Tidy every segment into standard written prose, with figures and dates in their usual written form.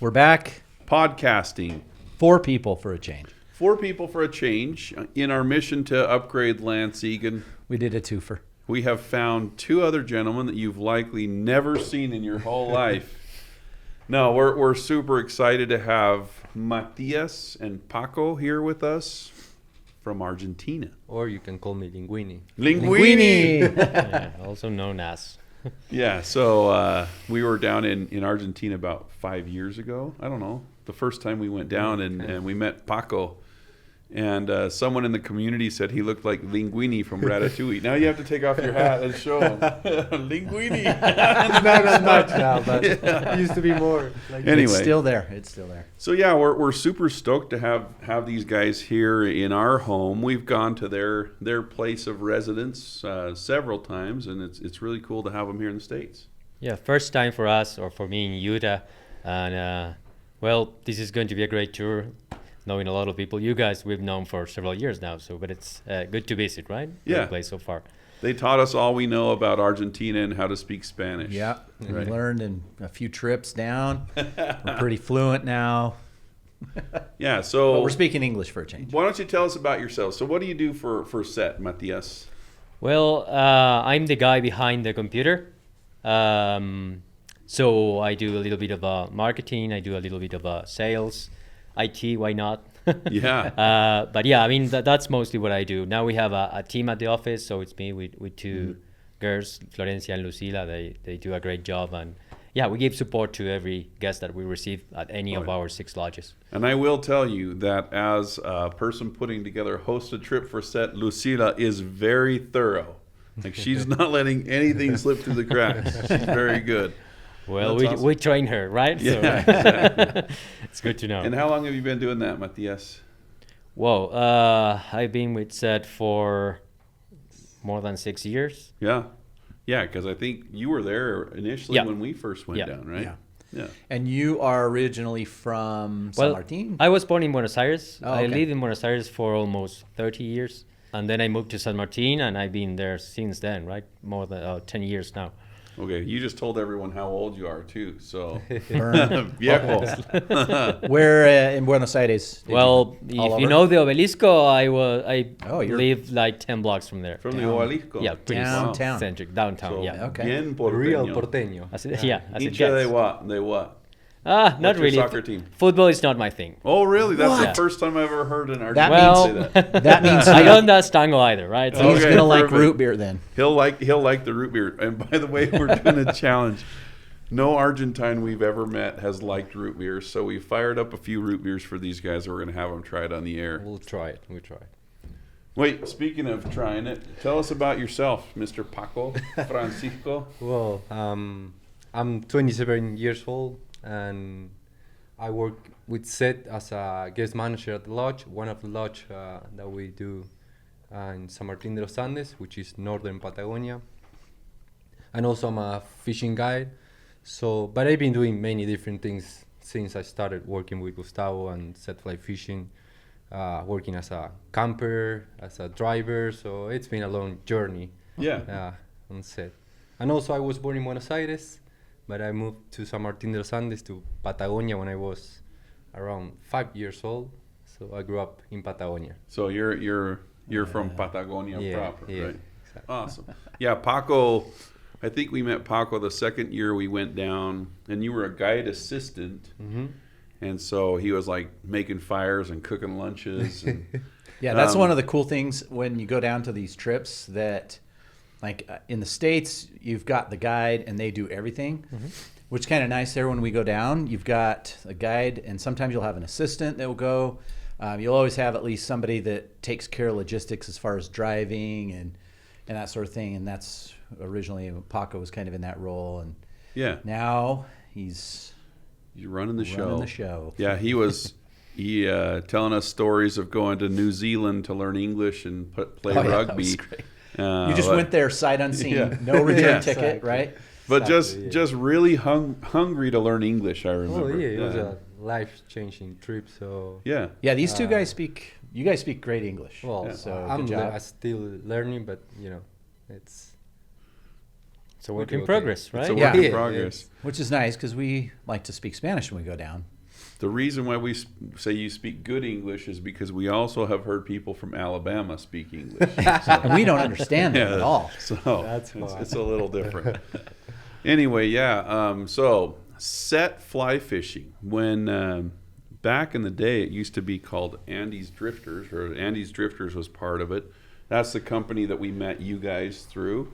We're back. Podcasting. 4 people for a change. 4 people for a change. In our mission to upgrade Lance Egan, We did a twofer. we have found 2 other gentlemen that you've likely never seen in your whole life. No, we're super excited to have Matias and Paco here with us from Argentina. Or you can call me Linguini. Linguini! Yeah, also known as. Yeah, so we were down in Argentina about 5 years ago. I don't know. The first time we went down and we met Paco. And someone in the community said he looked like Linguini from Ratatouille. Now you have to take off your hat and show him. Linguini! Not as much now, but it used to be more. Like Anyway. It's still there. It's still there. So yeah, we're super stoked to have these guys here in our home. We've gone to their place of residence several times, and it's really cool to have them here in the States. Yeah, first time for us, or for me in Utah. And, well, this is going to be a great tour. Knowing a lot of people. You guys we've known for several years now, but it's good to visit, right? Yeah. Great place so far. They taught us all we know about Argentina and how to speak Spanish. Yeah. Right. We learned in a few trips down. We're pretty fluent now. Yeah, so But we're speaking English for a change. why don't you tell us about yourself? So what do you do for SET, Matias? Well, I'm the guy behind the computer. So I do a little bit of marketing. I do a little bit of sales. IT, why not? Yeah. But yeah, I mean, that's mostly what I do. Now we have a team at the office, so it's me with 2 girls, Florencia and Lucila. They do a great job. And yeah, we give support to every guest that we receive at any of our 6 lodges. And I will tell you that as a person putting together a hosted trip for SET, Lucila is very thorough. Like she's not letting anything slip through the cracks. She's very good. Well, That's awesome. we train her, right? Yeah, So exactly. it's good to know. And how long have you been doing that, Matias? Whoa, I've been with SET for more than 6 years. Yeah. Yeah, because I think you were there initially Yeah. when we first went Yeah. down, right? Yeah. Yeah. And you are originally from San Martin? I was born in Buenos Aires. Oh, I okay. lived in Buenos Aires for almost 30 years. And then I moved to San Martin, and I've been there since then, right? More than 10 years now. Okay, you just told everyone how old you are, too. So, Burn. viejo. Where in Buenos Aires? did Well, you- all if you over? know the Obelisco, I Oh, you're- lived like 10 blocks from there. From the Down. Obelisco. Yeah, pretty Downtown. centric, downtown. So, Yeah. Okay. Bien porteño. Real porteño. As it, yeah, as it Hincha de gets. what? De what? Not What's your really. soccer team? Football is not my thing. Oh, really? That's What? the first time I've ever heard an That Argentine means- say that. That means I don't understand tango either, right? So he's Okay, going to like perfect. root beer then. He'll like the root beer. And by the way, we're doing a challenge. No Argentine we've ever met has liked root beer, so we fired up a few root beers for these guys. We're going to have them try it on the air. We'll try it. We'll try it. Wait, speaking of trying it, tell us about yourself, Mr. Paco Francisco. Well, I'm 27 years old, and I work with SET as a guest manager at the lodge, one of the lodge that we do in San Martin de los Andes, which is northern Patagonia. And also I'm a fishing guide. So, but I've been doing many different things since I started working with Gustavo and set fly fishing, working as a camper, as a driver. So it's been a long journey Yeah. on set. And also I was born in Buenos Aires, but I moved to San Martin de los Andes to Patagonia when I was around 5 years old. So I grew up in Patagonia. So you're from Patagonia proper, yeah, right? exactly. Awesome. Yeah, Paco, I think we met Paco the second year we went down, and you were a guide assistant. Mm-hmm. And so he was like making fires and cooking lunches. And, Yeah, that's one of the cool things when you go down to these trips that, like in the States, you've got the guide and they do everything, which is kind of nice there when we go down. You've got a guide and sometimes you'll have an assistant that will go. You'll always have at least somebody that takes care of logistics as far as driving and that sort of thing. And that's originally Paco was kind of in that role. And yeah, now he's running the show. running the show. Yeah, he was telling us stories of going to New Zealand to learn English and play Oh, yeah, that rugby. was great. Uh, You just but- went there sight unseen, Yeah. no return Yeah. ticket, Exactly. right? But Exactly, just really hungry to learn English, I remember. Oh yeah, it was a life-changing trip. So Yeah. Yeah, these two guys you guys speak great English. well, so I'm good job. still learning, but you know, it's It's a work Okay, in okay. progress, right? It's a work Yeah. in Yeah, progress. yes. Which is nice because we like to speak Spanish when we go down. The reason why we say you speak good English is because we also have heard people from Alabama speak English. And we don't understand it at all. So That's it's, fine. it's a little different. Anyway, yeah. So set fly fishing. When back in the day, it used to be called Andy's Drifters, or Andy's Drifters was part of it. That's the company that we met you guys through.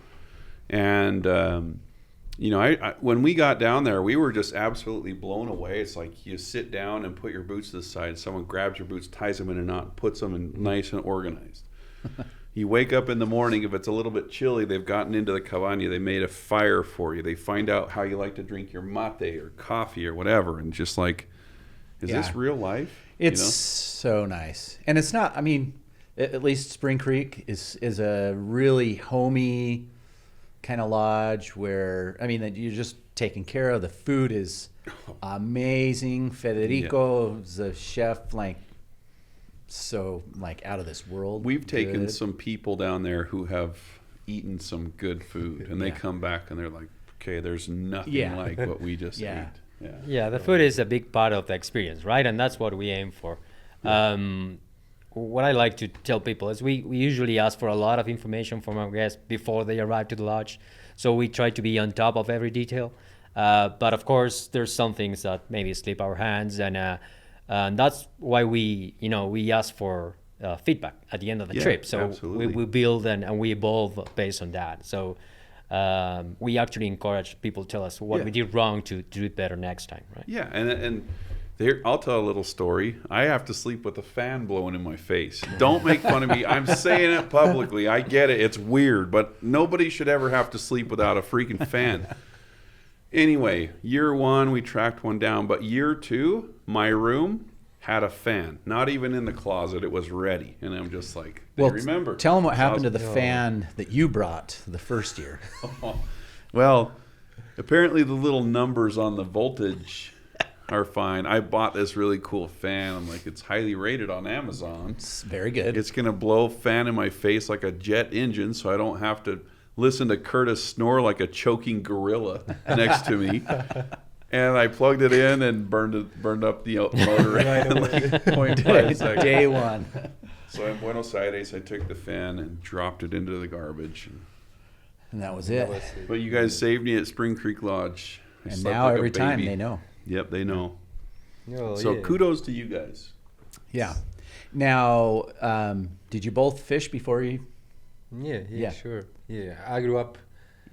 And I when we got down there, we were just absolutely blown away. It's like you sit down and put your boots to the side. Someone grabs your boots, ties them in a knot, puts them in nice and organized. You wake up in the morning, if it's a little bit chilly, they've gotten into the cabana, they made a fire for you. They find out how you like to drink your mate or coffee or whatever. And just like, is Yeah. this real life? It's so nice. And it's not, I mean, at least Spring Creek is a really homey kind of lodge where, I mean, that you're just taken care of. The food is amazing. Federico's the chef, like, so like out of this world. We've taken good. some people down there who have eaten some good food, and they Yeah. come back and they're like, okay, there's nothing Yeah. like what we just Yeah. ate. Yeah. Yeah, the food is a big part of the experience, right? And that's what we aim for. What I like to tell people is we usually ask for a lot of information from our guests before they arrive to the lodge. So we try to be on top of every detail. But of course, there's some things that maybe slip our hands. And that's why we ask for feedback at the end of the Yeah, trip. So absolutely. we build and we evolve based on that. So we actually encourage people to tell us what Yeah. we did wrong to do it better next time, right? Yeah, and there, I'll tell a little story. I have to sleep with a fan blowing in my face. Don't make fun of me. I'm saying it publicly. I get it. It's weird, but nobody should ever have to sleep without a freaking fan. Anyway, year one, we tracked one down, but year two, my room had a fan. Not even in the closet. It was ready. And I'm just like, they remember. Tell them what So I happened to was- the fan that you brought the first year. Well, apparently the little numbers on the voltage are fine. I bought this really cool fan. I'm like, it's highly rated on Amazon. It's very good. It's going to blow fan in my face like a jet engine, so I don't have to listen to Curtis snore like a choking gorilla next to me. And I plugged it in and burned up the motor in like 0.5 seconds. Day one. So in Buenos Aires, I took the fan and dropped it into the garbage. And that was it. But you guys saved me at Spring Creek Lodge. I And slept now like a every time baby. they know. Yep, they know. Oh, So yeah. kudos to you guys. Yeah. Now, did you both fish before you? Yeah, Yeah. sure. Yeah, I grew up.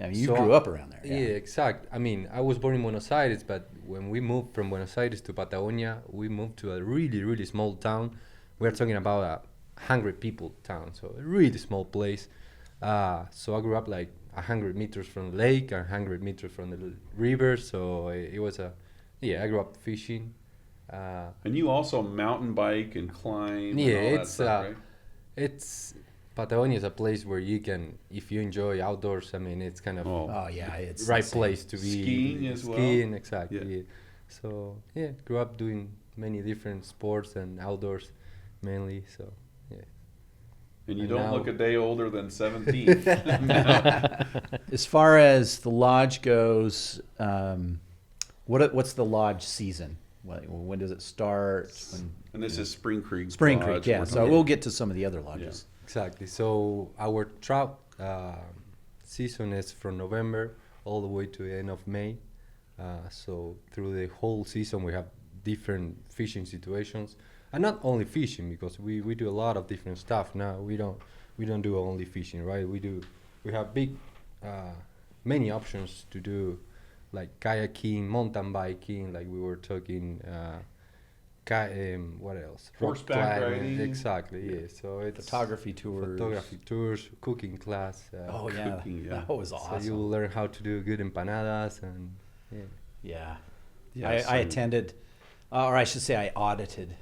I mean, you So grew up around there. Yeah, exact. I mean, I was born in Buenos Aires, but when we moved from Buenos Aires to Patagonia, we moved to a really, really small town. We're talking about a 100 people town, so a really small place. So I grew up like 100 meters from the lake and 100 meters from the river. So it was I grew up fishing. And you also mountain bike and climb. Yeah, and all that it's stuff, right? it's Patagonia is a place where you can, if you enjoy outdoors. I mean, it's kind of Oh yeah, it's right insane. place to be Skiing as well? Skiing, exactly. Yeah. Yeah. So yeah, grew up doing many different sports and outdoors, mainly. So yeah. And you And don't now- look a day older than 17. As far as the lodge goes, what's the lodge season? When does it start? When, And this is Spring Creek. Spring Lodge. Creek, yeah. We're So talking- we'll get to some of the other lodges. Exactly. So our trout season is from November all the way to the end of May. So through the whole season, we have different fishing situations, and not only fishing, because we do a lot of different stuff now. We don't do only fishing, right? We have many options to do, like kayaking, mountain biking, like we were talking. What else? Rock Horseback climbing, riding. Exactly. Yeah. So it's Photography tours. photography tours, cooking class. Oh yeah, Cooking, yeah. that was So awesome. you will learn how to do good empanadas and yeah. Yeah. Yes, I and- attended, or I should say I audited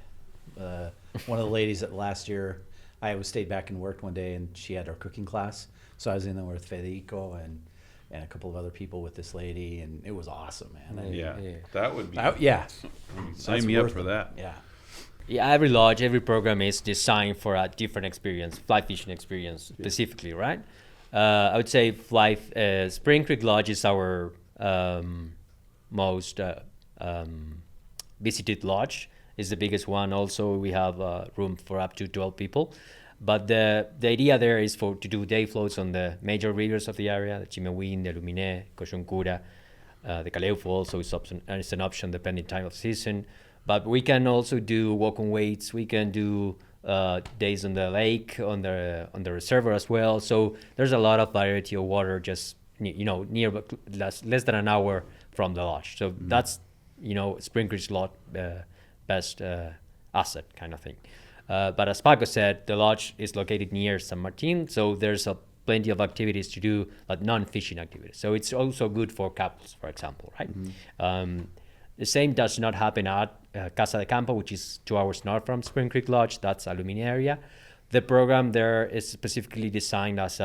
one of the ladies that last year. I stayed back and worked one day, and she had her cooking class. So I was in there with Federico and a couple of other people with this lady, and it was awesome, man. And Yeah, Yeah. that would be. yeah. Sign That's me up worth for it. that. Yeah. Yeah, every lodge, every program is designed for a different experience, fly fishing experience specifically, right? I would say Spring Creek Lodge is our most visited lodge. It's the biggest one. Also, we have room for up to 12 people. But the idea there is to do day floats on the major rivers of the area, the Chimewin, the Lumine, Cochoncura, the Caleufu also is an option depending time of season. But we can also do walk-on weights. We can do days on the lake, on the reservoir as well. So there's a lot of variety of water just near less than an hour from the lodge. So that's Spring Creek's best asset kind of thing. But as Paco said, the lodge is located near San Martin, so there's plenty of activities to do, like non-fishing activities. So it's also good for couples, for example, right? The same does not happen at Casa de Campo, which is 2 hours north from Spring Creek Lodge. That's Alumini area. The program there is specifically designed as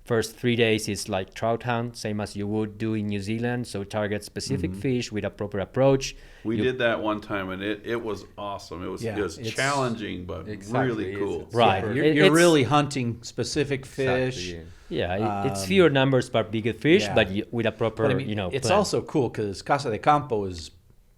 first 3 days is like trout hunt, same as you would do in New Zealand. So target specific fish with a proper approach. We did that one time, and it was awesome. It was challenging, but really cool. Right. You're really hunting specific fish. Exactly, it's fewer numbers per bigger fish, but with a proper, it's plan. also cool because Casa de Campo is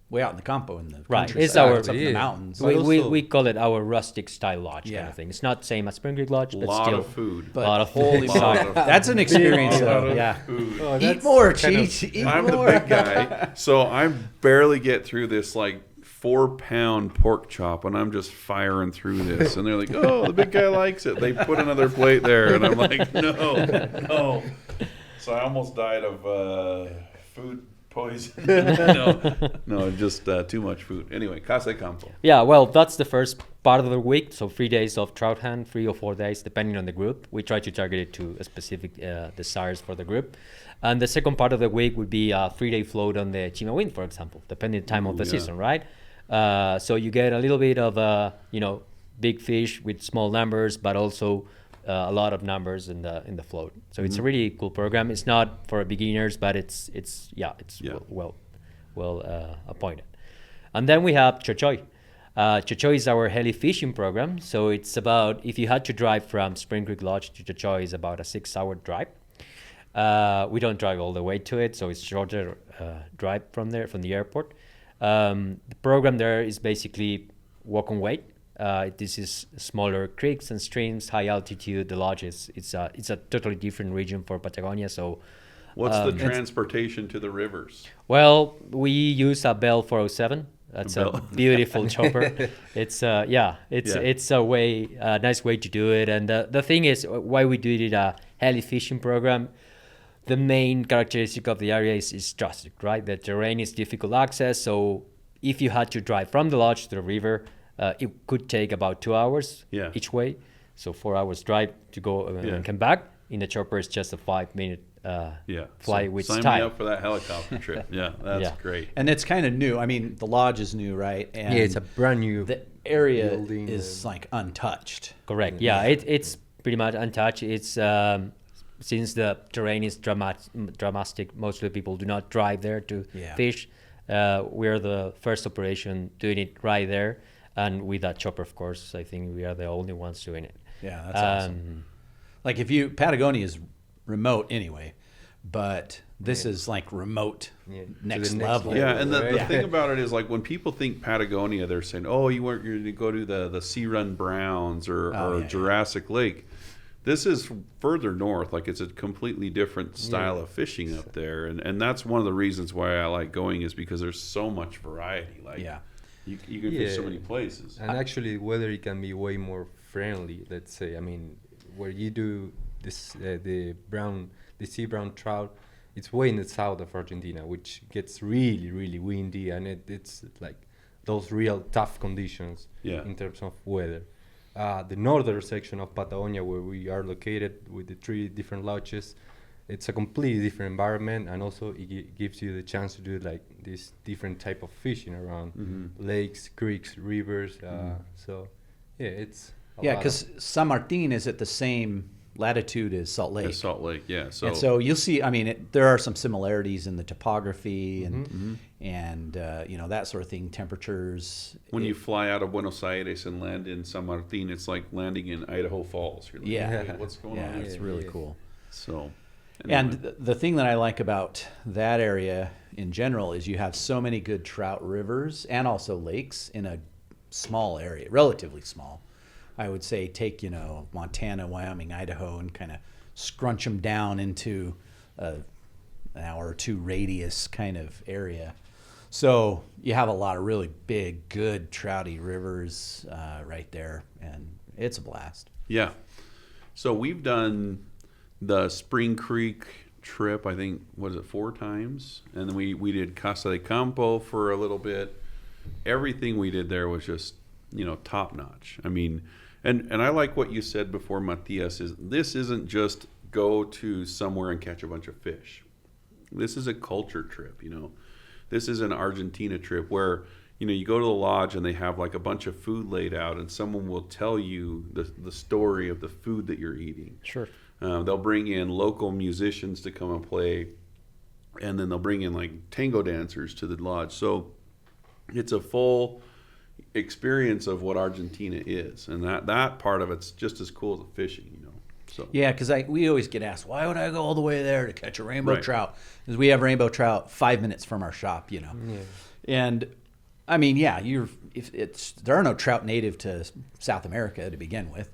way out in the campo in the countryside. It's our up in the mountains. We call it our rustic style lodge kind of thing. It's not same as Spring Creek Lodge, but lot still of food. But a lot of holy food. that's an experience though. Yeah. Oh, Eat more, Cheech. Eat I'm more. the big guy, so I barely get through this like 4-pound pork chop, and I'm just firing through this. And they're like, "Oh, the big guy likes it." They put another plate there, and I'm like, "No." So I almost died of food poison. no, just too much food. Anyway, Casa de Campo. Yeah, well, that's the first part of the week. So 3 days of trout hunt, 3 or 4 days, depending on the group. We try to target it to a specific desires for the group. And the second part of the week would be a 3-day float on the Chimewin, for example, depending on the time of the season, right? So you get a little bit of, big fish with small numbers, but also a lot of numbers in the float. So it's a really cool program. It's not for beginners, but it's well appointed. And then we have Chochoy. Chochoy is our heli fishing program. So it's about, if you had to drive from Spring Creek Lodge to Chochoy, is about a 6-hour drive. We don't drive all the way to it, so it's shorter drive from the airport. The program there is basically walk on weight. This is smaller creeks and streams, high altitude. The lodge it's a totally different region for Patagonia. So, what's the transportation to the rivers? Well, we use a Bell 407. That's a beautiful chopper. It's a nice way to do it. And the thing is, why we did a heli fishing program. The main characteristic of the area is drastic, right? The terrain is difficult access. So if you had to drive from the lodge to the river, it could take about 2 hours each way. So 4 hours drive to go and come back. In the chopper, it's just a 5-minute fly with sign time. me up for that helicopter trip. Yeah, that's great. And it's kind of new. I mean, the lodge is new, right? And it's a brand new. The area building is like untouched. Correct. Yeah, it's pretty much untouched. It's since the terrain is dramatic, most of the people do not drive there to fish. We're the first operation doing it right there. And with that chopper, of course, I think we are the only ones doing it. Yeah, that's awesome. Like Patagonia is remote anyway, but this is like remote next level. Yeah, and the thing about it is, like, when people think Patagonia, they're saying, "Oh, you're going to go to the Sea Run Browns or Jurassic Lake." This is further north. Like, it's a completely different style of fishing up there, and that's one of the reasons why I like going, is because there's so much variety. Like, you can fish so many places. And actually, weather it can be way more friendly. Let's say, I mean, where you do this, the sea brown trout, it's way in the south of Argentina, which gets really, really windy, and it's like those real tough conditions in terms of weather. The northern section of Patagonia, where we are located with the 3 different lodges, it's a completely different environment, and also it gives you the chance to do like this different type of fishing around lakes, creeks, rivers. So it's because San Martin is at the same latitude as Salt Lake. So you'll see. I mean, there are some similarities in the topography and that sort of thing. Temperatures. When you fly out of Buenos Aires and land in San Martin, it's like landing in Idaho Falls. You're like, what's going on? It's really cool. So, And anyway. the thing that I like about that area in general is you have so many good trout rivers and also lakes in a small area, relatively small. I would say take, Montana, Wyoming, Idaho, and kind of scrunch them down into an hour or two radius kind of area. So you have a lot of really big, good, trouty rivers right there, and it's a blast. Yeah. So we've done the Spring Creek trip, I think, was it 4 times? And then we did Casa de Campo for a little bit. Everything we did there was just, top notch. I mean, and I like what you said before, Matias, is this isn't just go to somewhere and catch a bunch of fish. This is a culture trip, This is an Argentina trip where, you go to the lodge and they have like a bunch of food laid out and someone will tell you the story of the food that you're eating. Sure. They'll bring in local musicians to come and play, and then they'll bring in like tango dancers to the lodge. So it's a full experience of what Argentina is, and that part of it's just as cool as the fishing, So Yeah, because we always get asked, why would I go all the way there to catch a rainbow Right. trout? Because we have rainbow trout 5 minutes from our shop, Yeah. And I mean, yeah, there are no trout native to South America to begin with,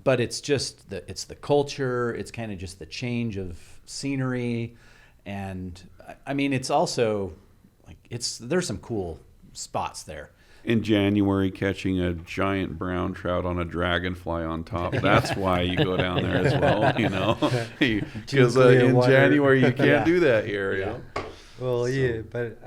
but it's just the culture. It's kind of just the change of scenery, and I mean, it's also like there's some cool spots there. in January, catching a giant brown trout on a dragonfly on top. That's why you go down there as well, because clear in water. January you can't Yeah. do that here. Well, yeah, but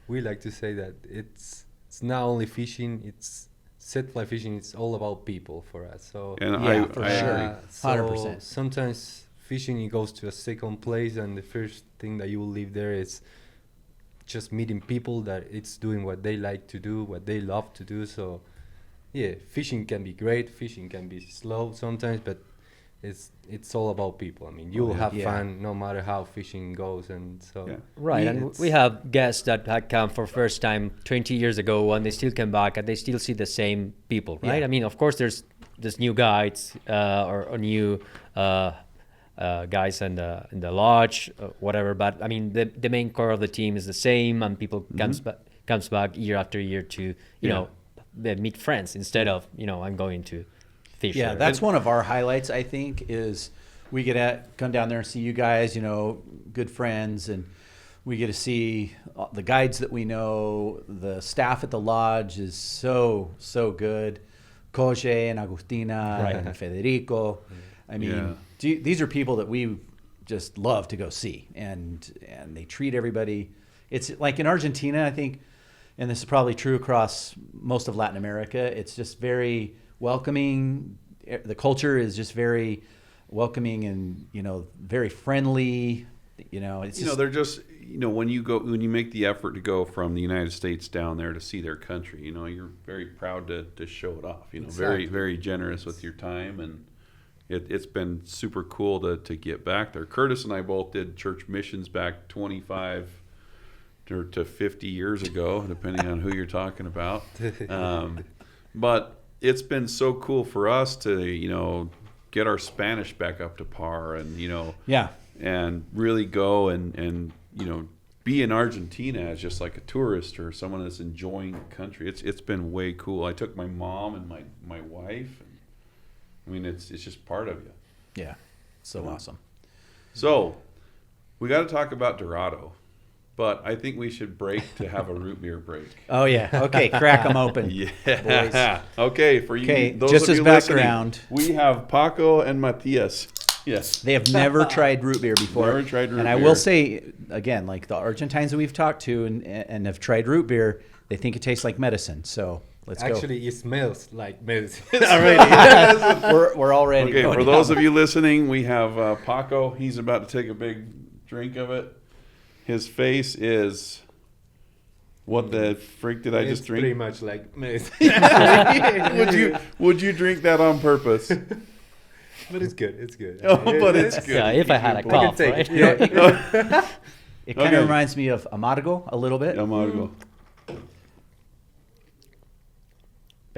we like to say that it's not only fishing, it's set fly fishing, it's all about people for us. So And Yeah, I for agree. sure. so 100%. sometimes fishing it goes to a second place, and the first thing that you will leave there is just meeting people that it's doing what they like to do, what they love to do. So yeah, fishing can be great, fishing can be slow sometimes, but it's all about people. I mean, you'll have Yeah. fun no matter how fishing goes, and so Yeah. Right, and it's- we have guests that had come for first time 20 years ago, and they still come back, and they still see the same people, right? Yeah. I mean, of course, there's new guides or new guys in the lodge, whatever. But I mean, the main core of the team is the same, and people comes back year after year to you know they meet friends instead of I'm going to fish. Yeah, there. that's one of our highlights, I think, is we get come down there and see you guys, good friends, and we get to see the guides that we know. The staff at the lodge is so good. Koje and Agustina Right. and Federico. I mean, Yeah. these are people that we just love to go see, and they treat everybody. It's like in Argentina, I think, and this is probably true across most of Latin America. It's just very welcoming. The culture is just very welcoming and very friendly. It's just, They're just when you make the effort to go from the United States down there to see their country, you're very proud to show it off. Very Exactly. very generous with your time, and it's been super cool to get back there. Curtis and I both did church missions back 25 to 50 years ago, depending on who you're talking about. But it's been so cool for us to get our Spanish back up to par, and yeah. and really go and be in Argentina as just like a tourist or someone that's enjoying the country. It's been way cool. I took my mom and my wife. And, I mean, it's just part of you. Yeah, so awesome. So we got to talk about Dorado, but I think we should break to have a root beer break. Oh yeah, okay, crack them open. Yeah. Okay, for you. Okay, those just of as you listening, background. we have Paco and Matias. Yes. They have never tried root beer before. Never tried root and I beer. will say again, like the Argentines that we've talked to and have tried root beer, they think it tastes like medicine. So let's actually it smells like medicine. go. Already, we're already. Okay, going for those down. of you listening, we have Paco. He's about to take a big drink of it. His face is, what the freak did I It's just drink? pretty much like medicine. Would you drink that on purpose? But it's good. It's good. Oh, but it's good. Yeah, if I had a I can cough, take right? it. It kind Okay. of reminds me of amargo a little bit. Amargo. But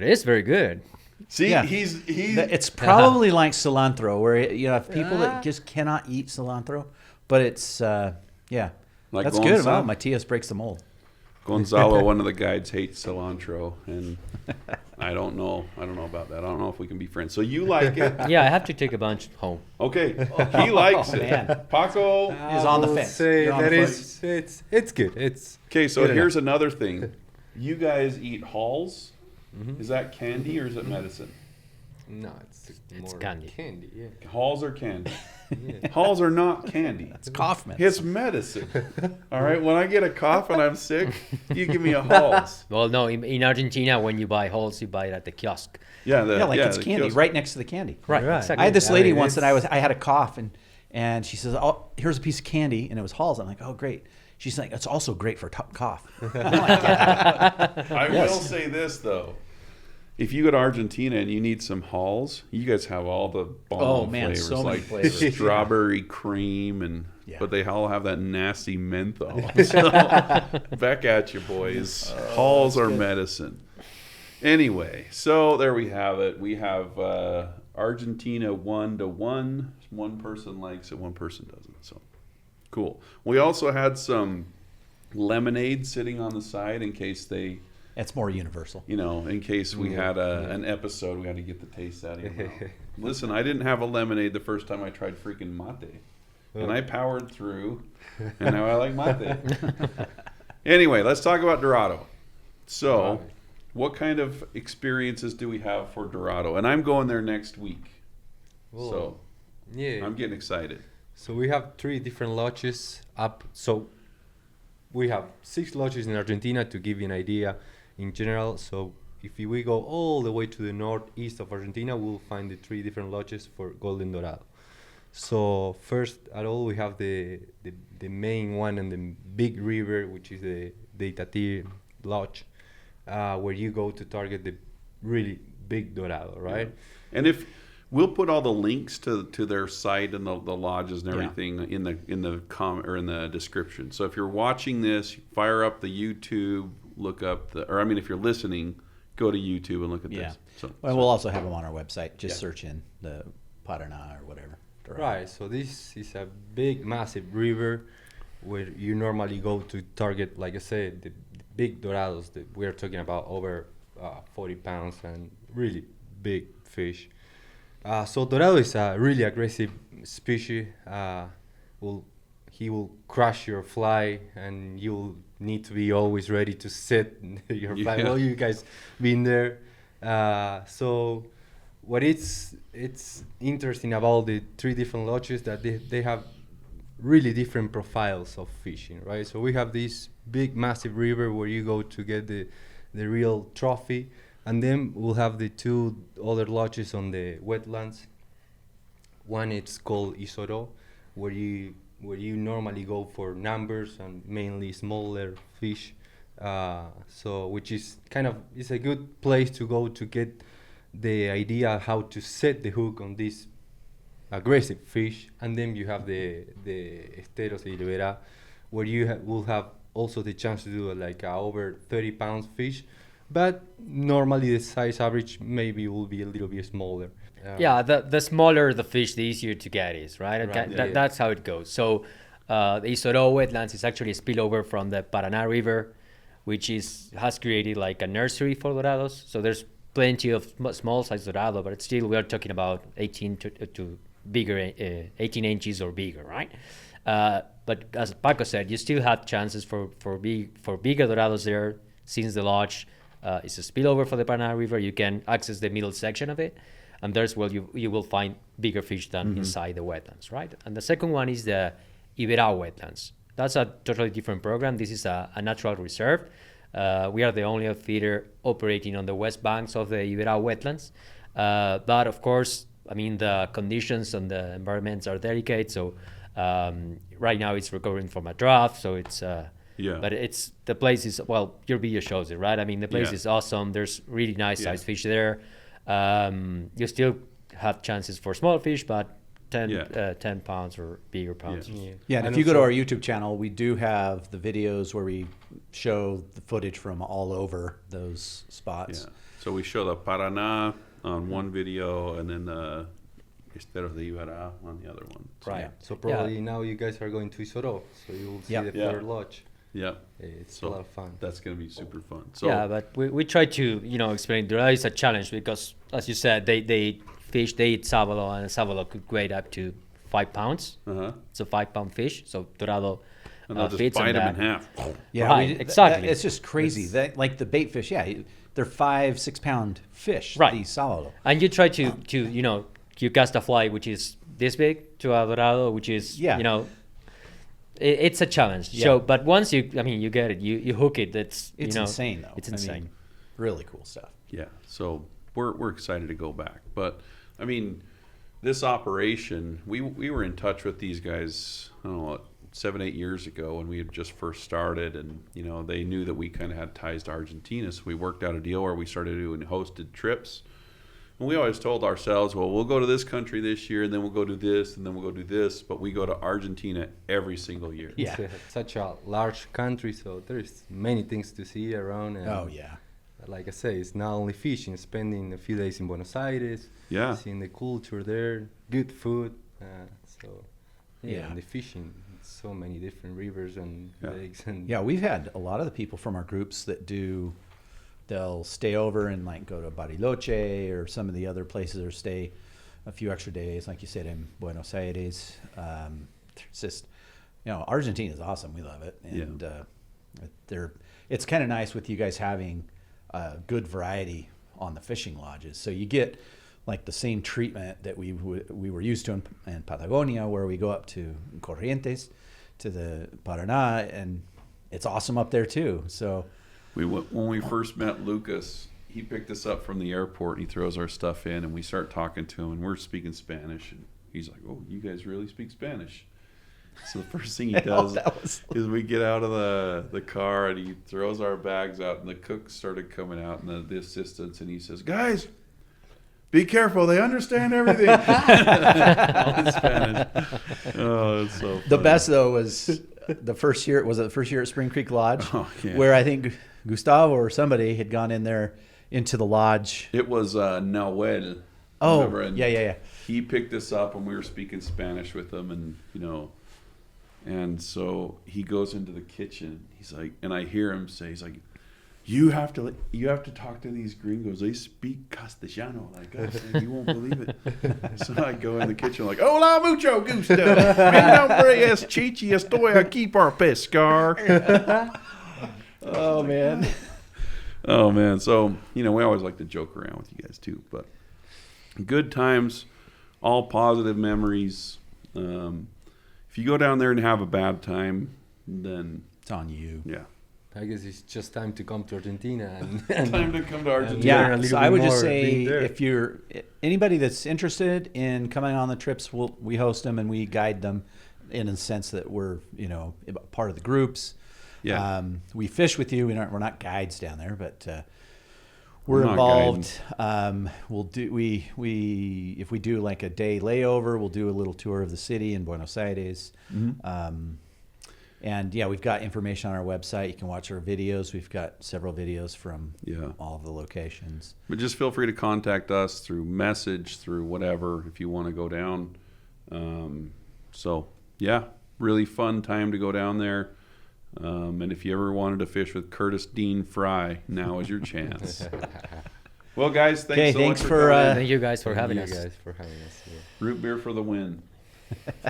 it is very good. See, Yeah. he's It's probably like cilantro, where if people that just cannot eat cilantro, but it's yeah, Like that's good. Gonzalo. Wow, Matias breaks the mold. Gonzalo, one of the guides, hates cilantro, and I don't know about that. I don't know if we can be friends. So you like it? Yeah, I have to take a bunch home. Okay, he likes it. man. Paco Is on the I will fence. Say You're on that the it's good. It's Okay, so good here's enough. another thing. You guys eat halls. Is that candy or is it medicine? No, it's more candy. Yeah. Halls are candy. Yeah. Halls are not candy. It's cough medicine. It's medicine. All right, when I get a cough and I'm sick, you give me a Halls. Well, no, in Argentina, when you buy Halls, you buy it at the kiosk. Yeah, It's the candy kiosk. right next to the candy. Right, Right. exactly. I had this Yeah, lady I mean, once that I had a cough and she says, "Oh, here's a piece of candy," and it was Halls. I'm like, "Oh, great." She's like, "It's also great for cough." I'm like, "Yeah." I will say this though. If you go to Argentina and you need some Halls, you guys have all the bomb Oh, man, flavors, so many like flavors. strawberry cream, Yeah. but they all have that nasty menthol. So, back at you, boys. Halls are medicine. Anyway, so there we have it. We have Argentina 1-1. One person likes it, one person doesn't. So cool. We also had some lemonade sitting on the side in case they. It's more universal. In case we had an episode, we had to get the taste out of your mouth. Listen, I didn't have a lemonade the first time I tried freaking mate. And I powered through, and now I like mate. Anyway, let's talk about Dorado. So, what kind of experiences do we have for Dorado? And I'm going there next week. So, yeah. I'm getting excited. So we have 3 different lodges up. So we have 6 lodges in Argentina to give you an idea in general. So if we go all the way to the northeast of Argentina, we'll find the 3 different lodges for Golden Dorado. So first at all, we have the main one and the big river, which is the Itatí Lodge, where you go to target the really big Dorado, right? Yeah. And if we'll put all the links to their site and the lodges and Yeah. everything in the comment or in the description. So if you're watching this, fire up the YouTube, look up if you're listening, go to YouTube and look at Yeah. this. So Well, we'll also have them on our website. Just Yeah. search in the Parana or whatever. Right, so this is a big, massive river where you normally go to target, like I said, the big dorados that we're talking about over 40 pounds and really big fish. So dorado is a really aggressive species. He will crush your fly, and you'll need to be always ready to set your fly. Yeah. Well, you guys been there. So what it's interesting about the 3 different lodges that they have really different profiles of fishing, right? So we have this big, massive river where you go to get the real trophy. And then we'll have the 2 other lodges on the wetlands. One it's called Isoro, where you normally go for numbers and mainly smaller fish. So which is it's a good place to go to get the idea how to set the hook on this aggressive fish. And then you have the Esteros de Ibera, where you will have also the chance to do over 30 pounds fish. But normally the size average maybe will be a little bit smaller. Yeah, the smaller the fish, the easier to get is, right? Right, yeah. That's how it goes. So the Isoro wetlands is actually a spillover from the Parana River, which has created like a nursery for dorados. So there's plenty of small size dorado, but still we are talking about 18 to bigger, 18 inches or bigger, right? But as Paco said, you still have chances for bigger dorados there, since the lodge is a spillover for the Parana River. You can access the middle section of it, and there's where you will find bigger fish than inside the wetlands, right? And the second one is the Ibera wetlands. That's a totally different program. This is a natural reserve. We are the only outfitter operating on the west banks of the Ibera wetlands. But of course, the conditions and the environments are delicate. So right now it's recovering from a drought. So it's but the place is, your video shows it, right? The place is awesome. There's really nice sized fish there. You still have chances for small fish, but 10 pounds or bigger pounds. Yeah, and if you go to our YouTube channel, we do have the videos where we show the footage from all over those spots. Yeah. So we show the Parana, on one video, and then Esteros de Ibera on the other one. So, Right. So probably now you guys are going to Isoro, so you will see Yep. the Yeah. third lodge. Yeah, It's So a lot of fun. that's gonna be super fun. So yeah, but we try to, explain Dorado is a challenge because, as you said, they eat sabalo, and sabalo could weigh up to 5 pounds. uh-huh. It's a 5-pound fish, so Dorado And they'll just feeds on bite them that. in half. Yeah, Right, exactly. it's just crazy. That like the bait fish, they're 5-6 pound fish. Right. These salado. And you try to you cast a fly which is this big to a Dorado, which is, it's a challenge. Yeah. So, but once you get it, you hook it. It's insane though. It's I insane. mean, really cool stuff. Yeah, so we're excited to go back. But I mean, this operation, we were in touch with these guys, I don't know, 7-8 years ago when we had just first started, and they knew that we kind of had ties to Argentina, so we worked out a deal where we started doing hosted trips. And we always told ourselves, well, we'll go to this country this year, and then we'll go do this, and then we'll go do this, but we go to Argentina every single year. Yeah. It's such a large country, so there's many things to see around. And Oh yeah. like I say, it's not only fishing, spending a few days in Buenos Aires, Yeah. seeing the culture there, good food. Yeah. And the fishing, so many different rivers and Yeah. lakes. And Yeah, we've had a lot of the people from our groups that they'll stay over and like go to Bariloche or some of the other places, or stay a few extra days, like you said, in Buenos Aires. It's just, Argentina is awesome. We love it. And it's kind of nice with you guys having good variety on the fishing lodges. So you get like the same treatment that we were used to in Patagonia, where we go up to Corrientes, to the Parana, and it's awesome up there too. So When we first met Lucas, he picked us up from the airport, and he throws our stuff in, and we start talking to him, and we're speaking Spanish, and he's like, "Oh, you guys really speak Spanish?" So the first thing he does is we get out of the car, and he throws our bags out, and the cook started coming out, and the assistants, and he says, "Guys, be careful, they understand everything." All in Spanish. Oh, it's so funny. the best though was the first year. Was it the first year at Spring Creek Lodge, yeah. where I think Gustavo or somebody had gone in there into the lodge. It was Nahuel. Oh, remember? And yeah. He picked us up, and we were speaking Spanish with him, and and so he goes into the kitchen. He's like, and I hear him say, he's like, you have to talk to these gringos. They speak Castellano like us, and you won't believe it. So I go in the kitchen like, hola mucho gusto. Mi nombre es Cheech y estoy aquí por pescar. Oh man. Oh man, so we always like to joke around with you guys too, but good times, all positive memories. If you go down there and have a bad time, then It's on you. yeah, I guess it's just time to come to Argentina and time to come to Argentina. Yeah, learn a so little I bit would just more say being there. if you're anybody that's interested in coming on the trips, we host them and we guide them in a sense that we're part of the groups. Yeah. We fish with you. We're not guides down there, but we're We're not involved. We'll do if we do like a day layover, we'll do a little tour of the city in Buenos Aires. Mm-hmm. And yeah, we've got information on our website. You can watch our videos. We've got several videos from all of the locations. But just feel free to contact us through message, through whatever, if you want to go down. So yeah, really fun time to go down there. And if you ever wanted to fish with Curtis Dean Fry, now is your chance. Well, guys, thanks so thanks much for coming. Thank you guys for having you us. guys for having us here. Root beer for the win.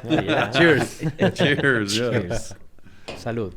Oh, yeah. Cheers. Cheers. Yeah. Cheers. Salud.